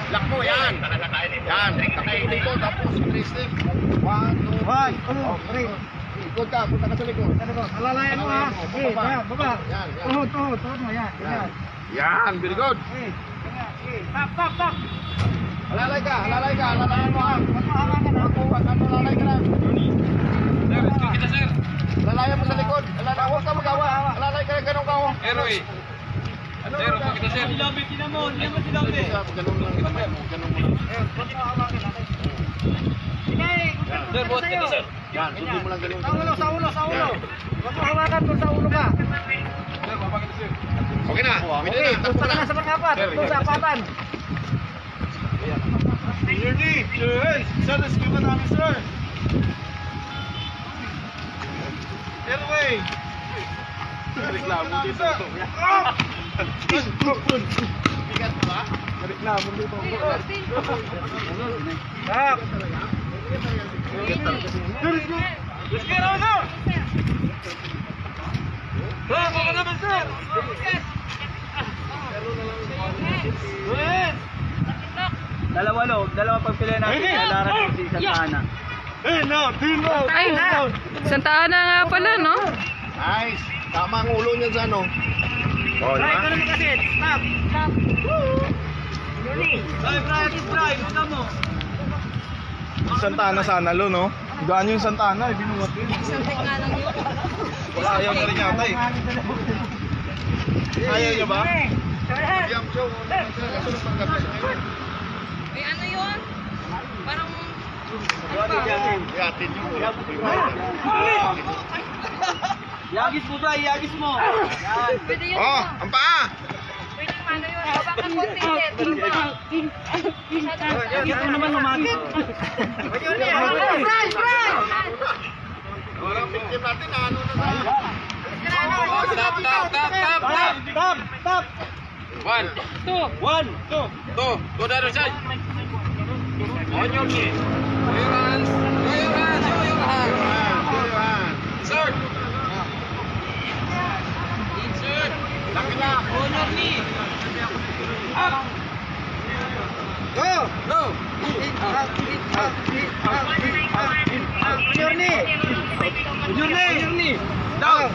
Lakbo yan. Yan. Nakaikot ko tapos 3 step. 1, 2, 3. Ikot ka, punta ka sa likod. Alalayan mo ha. Okay, baba. Yan. Tuhod mo yan. Yan, very good. Tap. Halalay ka. Alalayan mo ha. Halalay ka lang. Sir, kita sir. Alalayan mo sa likod. Huwag ka magawa. Halalay ka lang ganun ka. Eroy. Sir, upo kita sir. Silabi, tinamon. Yan mo silabi. Ganun lang. Ganun mo lang. Sir, buhat kita sir. Yan, sundi mo lang ganun. Sa ulo. Huwag mo hawakan kung sa ulo ka. Sir, baba kita sir. Okay na. Pwede Okay, na. punta ka na sa pangapat. Punta sa apatan. Sir, skill namin sir. Airway. Reklamo dito. Bigat ba? Reklamo dito. Tap. Let's get on sir. Baba ka naman sir. Dalawa pagpili natin sa Lara si Santa Ana. Ay, Santa Ana nga pala, no? Nice. Tama ang ulo niya sa ano. Oh, Bray, ikaw naman kasi. Stop. Ay, Bray, punta mo. Santa Ana sana lo, no? Gaan yung Santa Ana, binuwat yun. Wala, ayaw na rin yata eh. Ayaw niya ba? Yung show. Ay, ano yun? Parang... Yatin yung Yagis mo, Bray, yagis mo. Pwede yun. Oh, ang paa. Pwede ano yun. Baba ka konti din. Bakit mo naman lumakit? Bray! Walang victim natin, ano na tayo. Stop! 1, 2. Go the other side. On your knee. Show your hands. Sir. Insert. Lakilak. On your knee. Up. Go. Go. On your knee. Down.